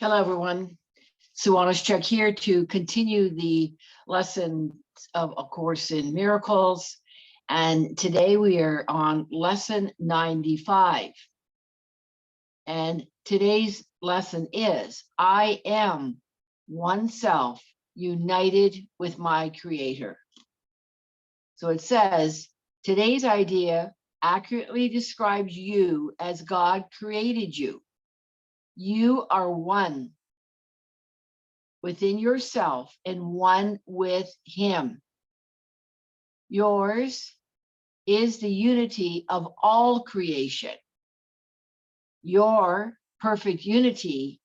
Hello, everyone. Sue.oneschuk here to continue the lesson of A Course in Miracles. And today we are on lesson 95. And today's lesson is, I am oneself united with my Creator. So it says, today's idea accurately describes you as God created you. You are one within yourself and one with Him. Yours is the unity of all creation. Your perfect unity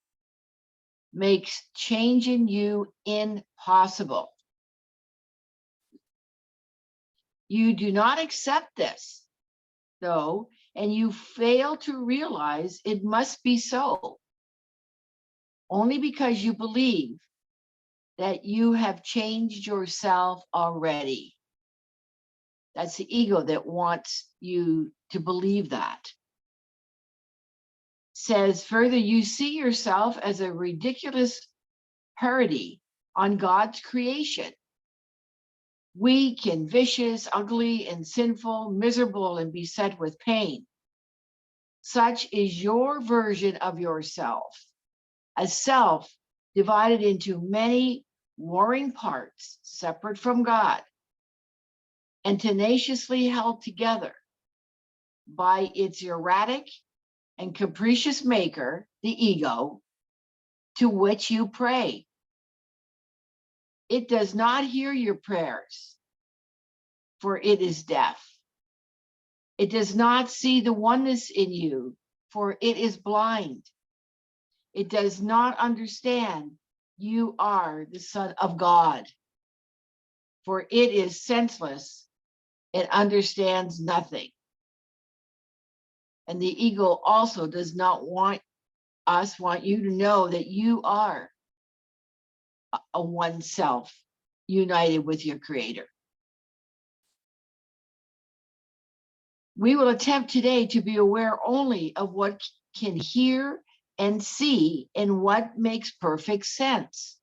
makes change in you impossible. You do not accept this, though, and you fail to realize it must be so, only because you believe that you have changed yourself already. That's the ego that wants you to believe that. Says further, you see yourself as a ridiculous parody on God's creation. Weak and vicious, ugly and sinful, miserable and beset with pain. Such is your version of yourself, a self divided into many warring parts, separate from God, and tenaciously held together by its erratic and capricious maker, the ego, to which you pray. It does not hear your prayers, for it is deaf. It does not see the oneness in you, for it is blind. It does not understand you are the Son of God, for it is senseless. It understands nothing. And the ego also does not want you to know that you are a oneself united with your Creator. We will attempt today to be aware only of what can hear and see and what makes perfect sense.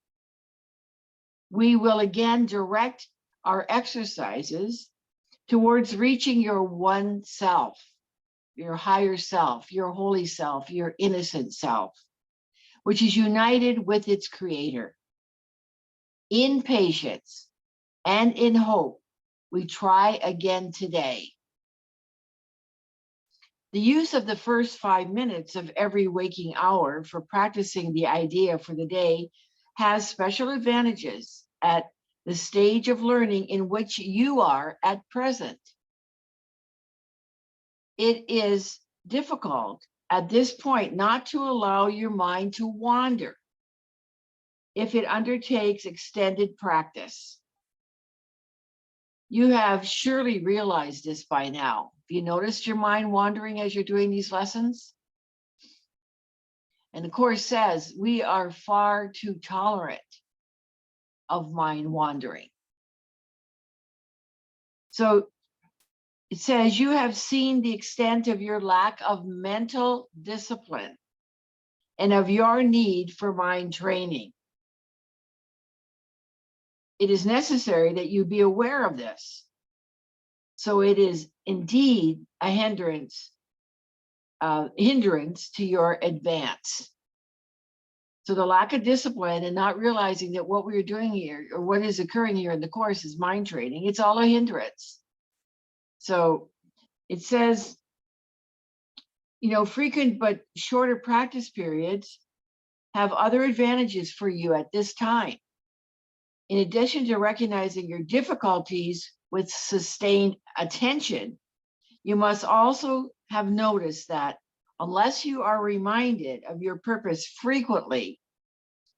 We will again direct our exercises towards reaching your one self, your higher self, your holy self, your innocent self, which is united with its Creator. In patience and in hope, we try again today. The use of the first 5 minutes of every waking hour for practicing the idea for the day has special advantages at the stage of learning in which you are at present. It is difficult at this point not to allow your mind to wander if it undertakes extended practice. You have surely realized this by now. Have you noticed your mind wandering as you're doing these lessons? And the Course says we are far too tolerant of mind wandering. So it says you have seen the extent of your lack of mental discipline and of your need for mind training. It is necessary that you be aware of this. So it is indeed a hindrance to your advance. So the lack of discipline and not realizing that what we're doing here or what is occurring here in the Course is mind training, it's all a hindrance. So it says, frequent but shorter practice periods have other advantages for you at this time. In addition to recognizing your difficulties with sustained attention, you must also have noticed that unless you are reminded of your purpose frequently,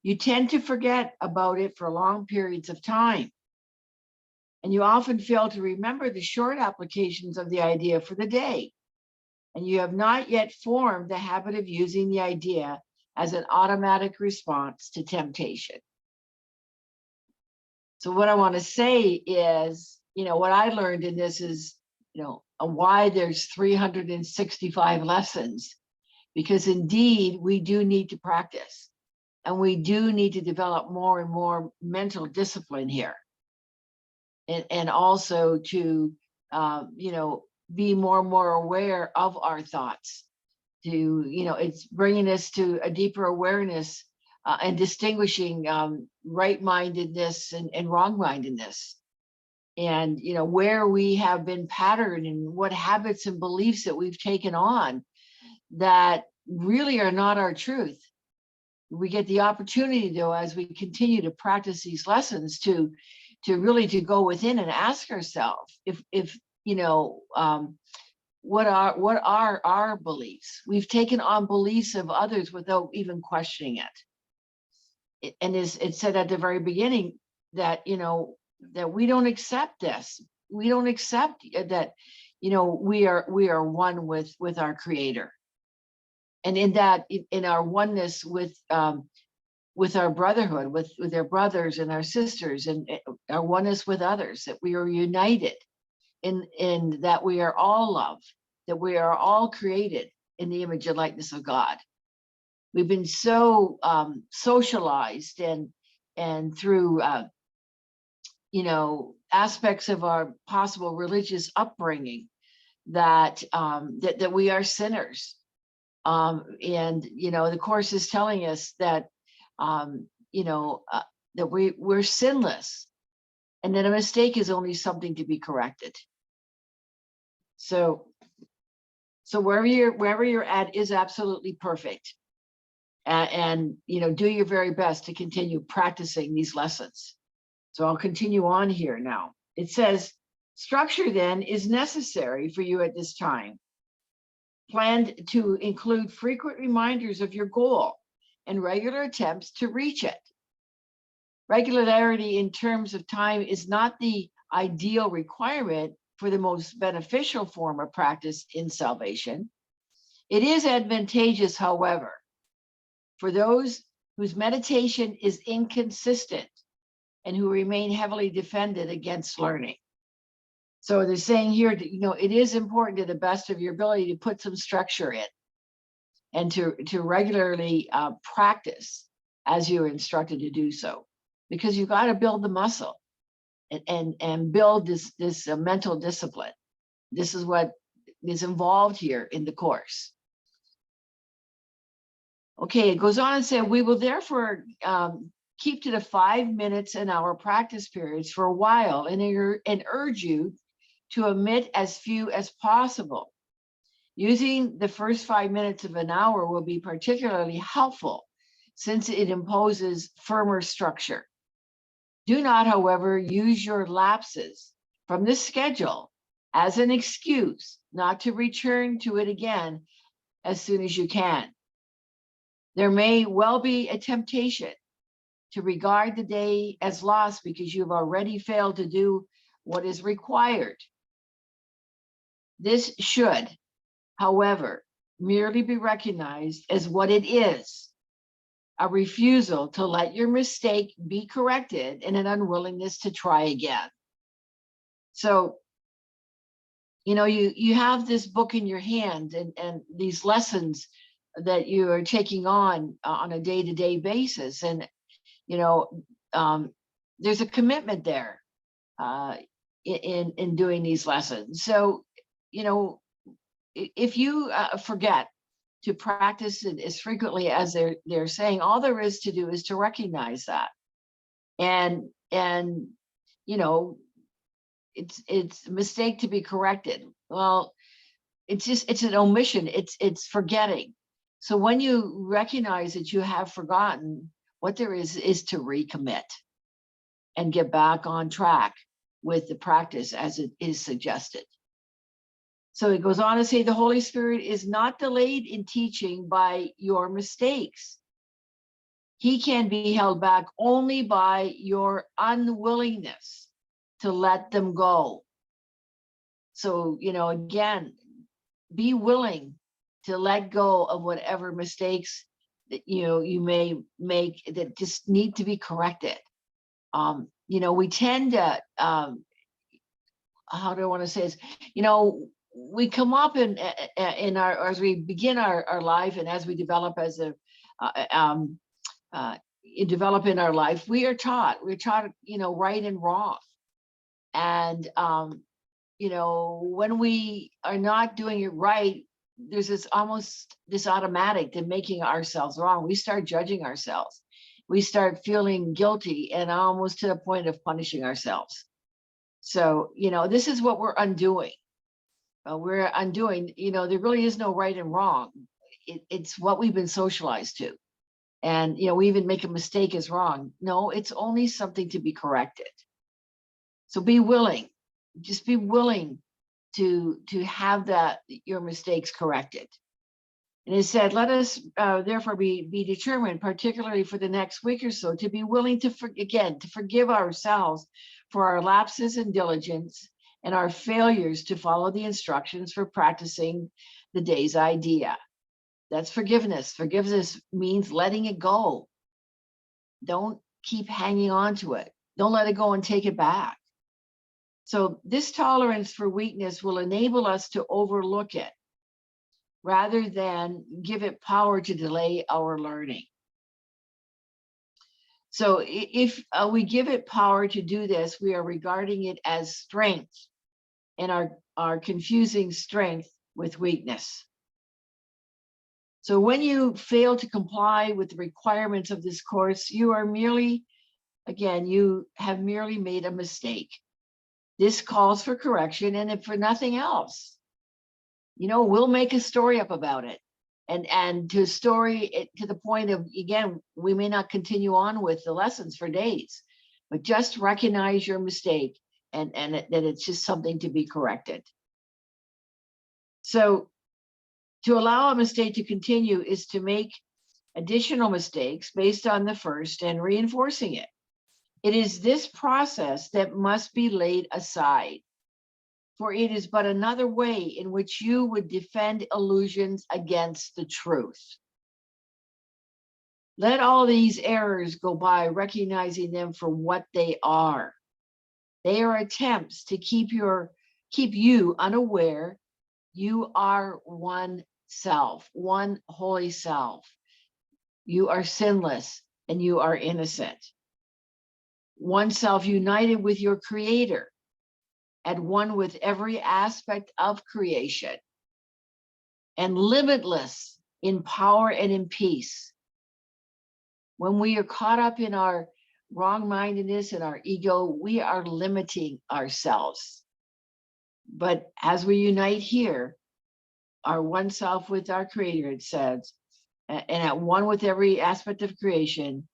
you tend to forget about it for long periods of time. And you often fail to remember the short applications of the idea for the day. And you have not yet formed the habit of using the idea as an automatic response to temptation. So what I want to say is, what I learned in this is, why there's 365 lessons, because indeed we do need to practice. And we do need to develop more and more mental discipline here. And also to, be more and more aware of our thoughts. It's bringing us to a deeper awareness and distinguishing right-mindedness and wrong-mindedness. And, where we have been patterned and what habits and beliefs that we've taken on that really are not our truth. We get the opportunity, though, as we continue to practice these lessons, to really to go within and ask ourselves if what are our beliefs. We've taken on beliefs of others without even questioning it. And it said at the very beginning that that we don't accept this. We don't accept that we are one with our Creator. And in our oneness with our brotherhood, with our brothers and our sisters, and our oneness with others, that we are united in that we are all love, that we are all created in the image and likeness of God. We've been so socialized and through aspects of our possible religious upbringing that we are sinners. And the Course is telling us that that we're sinless, and that a mistake is only something to be corrected. So wherever you're at is absolutely perfect, and do your very best to continue practicing these lessons. So I'll continue on here now. It says, structure then is necessary for you at this time. Planned to include frequent reminders of your goal and regular attempts to reach it. Regularity in terms of time is not the ideal requirement for the most beneficial form of practice in salvation. It is advantageous, however, for those whose meditation is inconsistent and who remain heavily defended against learning. So they're saying here that, it is important to the best of your ability to put some structure in and to regularly practice as you're instructed to do so, because you've got to build the muscle and build this mental discipline. This is what is involved here in the Course. Okay, it goes on and says, we will therefore keep to the 5 minutes an hour practice periods for a while and urge you to omit as few as possible. Using the first 5 minutes of an hour will be particularly helpful since it imposes firmer structure. Do not, however, use your lapses from the schedule as an excuse not to return to it again as soon as you can. There may well be a temptation to regard the day as lost because you've already failed to do what is required. This should, however, merely be recognized as what it is: a refusal to let your mistake be corrected and an unwillingness to try again. So, you have this book in your hand and these lessons that you are taking on a day-to-day basis. And, there's a commitment there in doing these lessons. So, if you forget to practice it as frequently as they're saying, all there is to do is to recognize that. And it's a mistake to be corrected. Well, it's an omission. It's forgetting. So when you recognize that you have forgotten, what there is to recommit and get back on track with the practice as it is suggested. So it goes on to say, the Holy Spirit is not delayed in teaching by your mistakes. He can be held back only by your unwillingness to let them go. So, again, be willing to let go of whatever mistakes that you may make that just need to be corrected. We tend to, how do I want to say this? We come up in our, as we begin our life and as we develop as develop in our life, we're taught, right and wrong. And, when we are not doing it right, there's this automatic to making ourselves wrong. We start judging ourselves. We start feeling guilty and almost to the point of punishing ourselves. So, this is what we're undoing. We're undoing, there really is no right and wrong. It's what we've been socialized to. And, we even make a mistake as wrong. No, it's only something to be corrected. So be willing, just be willing to have your mistakes corrected. And it said, let us therefore be determined, particularly for the next week or so, to be willing to forgive ourselves for our lapses in diligence and our failures to follow the instructions for practicing the day's idea. That's forgiveness. Forgiveness means letting it go. Don't keep hanging on to it. Don't let it go and take it back. So this tolerance for weakness will enable us to overlook it rather than give it power to delay our learning. So if we give it power to do this, we are regarding it as strength and are confusing strength with weakness. So when you fail to comply with the requirements of this course, you have merely made a mistake. This calls for correction and for nothing else. We'll make a story up about it. And to story it to the point of, again, we may not continue on with the lessons for days, but just recognize your mistake and that it's just something to be corrected. So to allow a mistake to continue is to make additional mistakes based on the first and reinforcing it. It is this process that must be laid aside, for it is but another way in which you would defend illusions against the truth. Let all these errors go by, recognizing them for what they are. They are attempts to keep you unaware you are one self, one holy self. You are sinless and you are innocent. One self united with your creator, at one with every aspect of creation, and limitless in power and in peace. When we are caught up in our wrong-mindedness and our ego, we are limiting ourselves. But as we unite here, our one self with our creator, it says, and at one with every aspect of creation,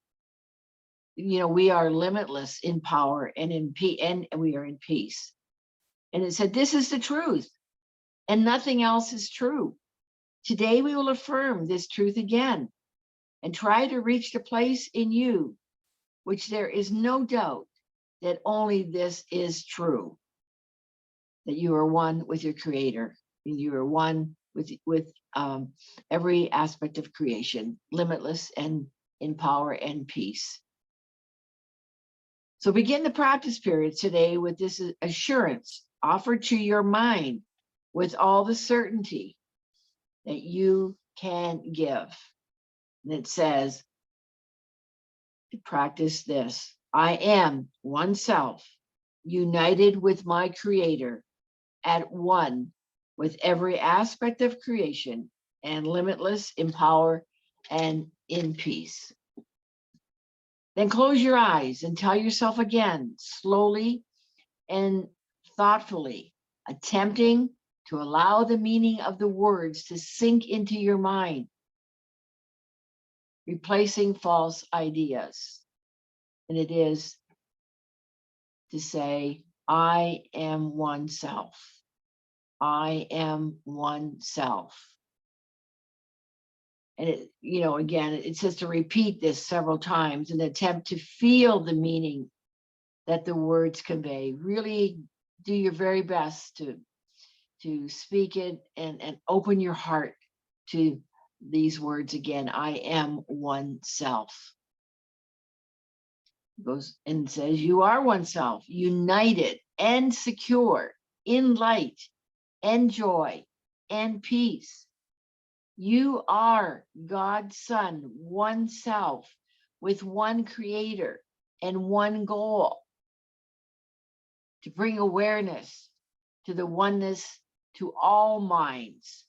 we are limitless in power and in peace, and we are in peace. And it said, this is the truth, and nothing else is true. Today we will affirm this truth again and try to reach the place in you which there is no doubt that only this is true, that you are one with your creator, and you are one with every aspect of creation, limitless and in power and peace. So begin the practice period today with this assurance offered to your mind with all the certainty that you can give. And it says, to practice this, I am one self, united with my creator, at one with every aspect of creation, and limitless in power and in peace. Then close your eyes and tell yourself again, slowly and thoughtfully, attempting to allow the meaning of the words to sink into your mind, replacing false ideas. And it is to say, I am one self. I am one self. And again, it says to repeat this several times and attempt to feel the meaning that the words convey. Really do your very best to speak it and open your heart to these words again. I am one self. It goes and says, you are one self, united and secure in light and joy and peace. You are God's son, one self, with one creator and one goal: to bring awareness to the oneness to all minds,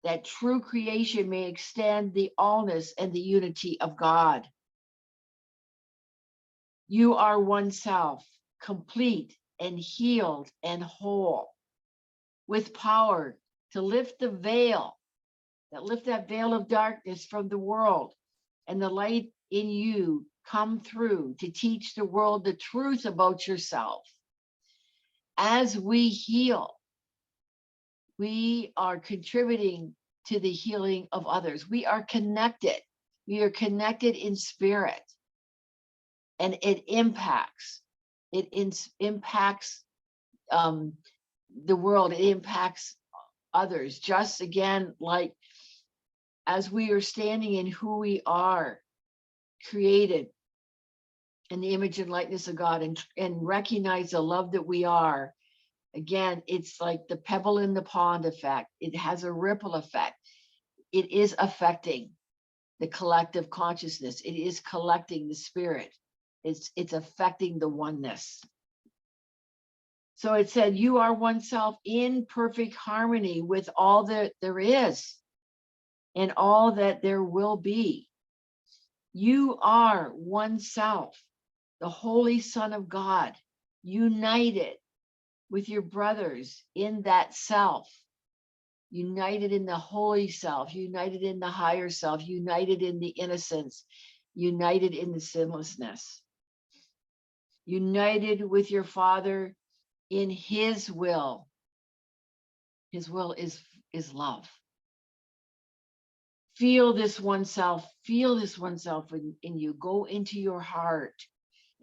that true creation may extend the allness and the unity of God. You are oneself, complete and healed and whole, with power to lift the veil, lift that veil of darkness from the world, and the light in you come through to teach the world the truth about yourself. As we heal, we are contributing to the healing of others. We are connected. We are connected in spirit, and it impacts. It impacts the world. It impacts others. Just again, like as we are standing in who we are, created in the image and likeness of God, and recognize the love that we are. Again, it's like the pebble in the pond effect. It has a ripple effect. It is affecting the collective consciousness. It is collecting the spirit. It's affecting the oneness. So it said, you are oneself in perfect harmony with all that there is and all that there will be. You are oneself, the Holy Son of God, united with your brothers in that self, united in the holy self, united in the higher self, united in the innocence, united in the sinlessness, united with your Father in his will. His will is love. Feel this oneself in you. Go into your heart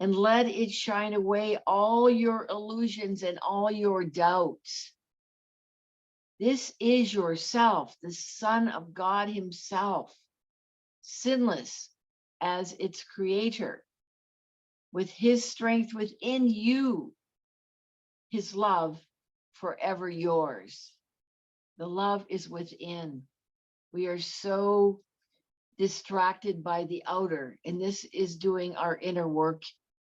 and let it shine away all your illusions and all your doubts. This is yourself, the Son of God himself, sinless as its creator, with his strength within you, his love forever yours. The love is within. We are so distracted by the outer, and this is doing our inner work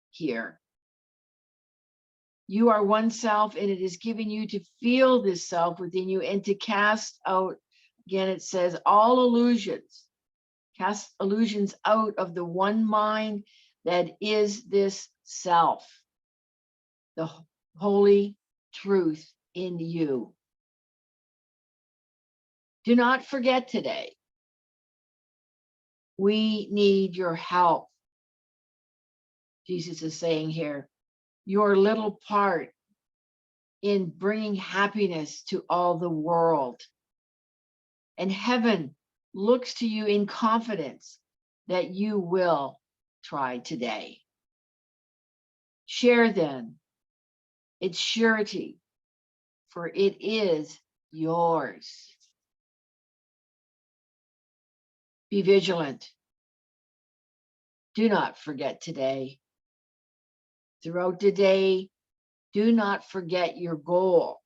here. You are one self, and it is giving you to feel this self within you and to cast out, again, it says, all illusions. Cast illusions out of the one mind that is this self, the holy truth in you. Do not forget today. We need your help. Jesus is saying here, your little part in bringing happiness to all the world. And heaven looks to you in confidence that you will try today. Share then its surety, for it is yours. Be vigilant. Do not forget today. Throughout the day, do not forget your goal.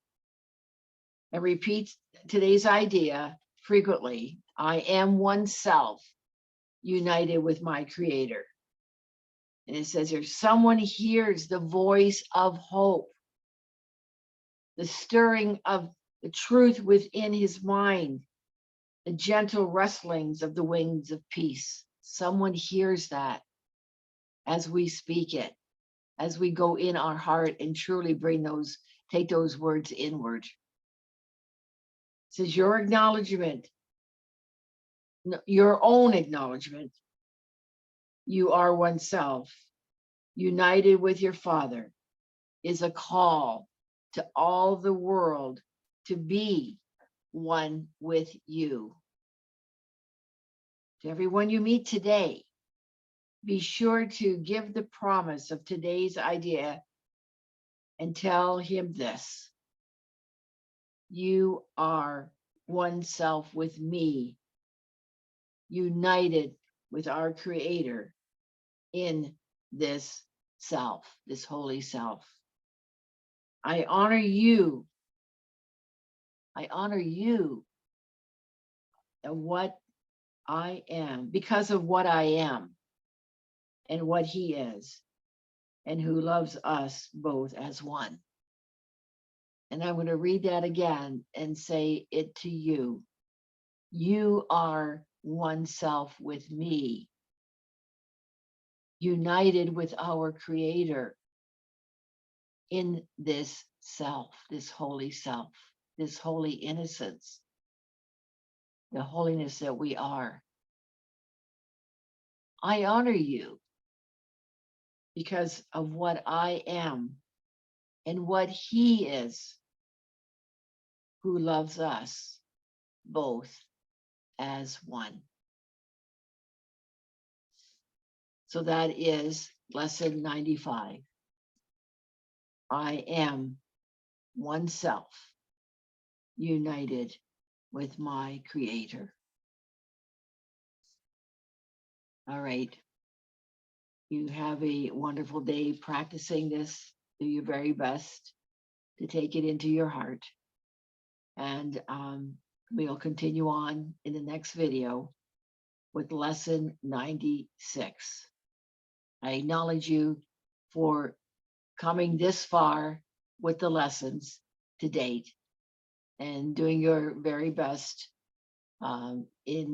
And repeat today's idea frequently. I am oneself, united with my Creator. And it says here, someone hears the voice of hope, the stirring of the truth within his mind, the gentle rustlings of the wings of peace. Someone hears that as we speak it, as we go in our heart and truly take those words inward. It says your acknowledgement, your own acknowledgement, you are oneself, united with your Father, is a call to all the world to be one with you. To everyone you meet today, be sure to give the promise of today's idea and tell him this: you are one self with me, united with our Creator in this self, this holy self. I honor you. I honor you and what I am, because of what I am. and what he is, and who loves us both as one. And I'm going to read that again and say it to you. You are one self with me, united with our Creator in this self, this holy innocence, the holiness that we are. I honor you because of what I am and what He is, who loves us both as one. So that is lesson 95. I am one self, united with my Creator. All right. You have a wonderful day practicing this. Do your very best to take it into your heart. And we'll continue on in the next video with lesson 96. I acknowledge you for coming this far with the lessons to date and doing your very best in,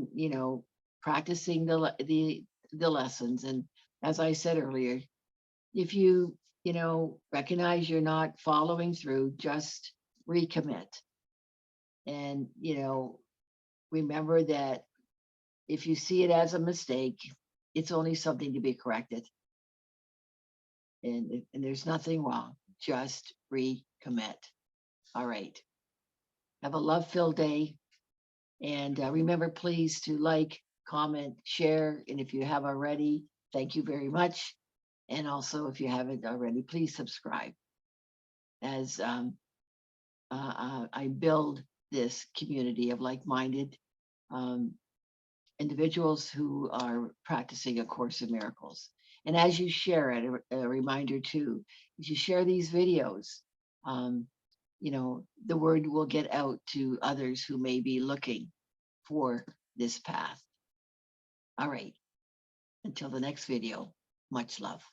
practicing the lessons. And as I said earlier, if you recognize you're not following through, just recommit. And remember that if you see it as a mistake, it's only something to be corrected. And there's nothing wrong. Just recommit. All right. Have a love-filled day. And remember, please, to like, comment, share. And if you have already, thank you very much. And also, if you haven't already, please subscribe as I build this community of like-minded individuals who are practicing A Course in Miracles. And as you share it, a reminder too, as you share these videos, the word will get out to others who may be looking for this path. All right. Until the next video, much love.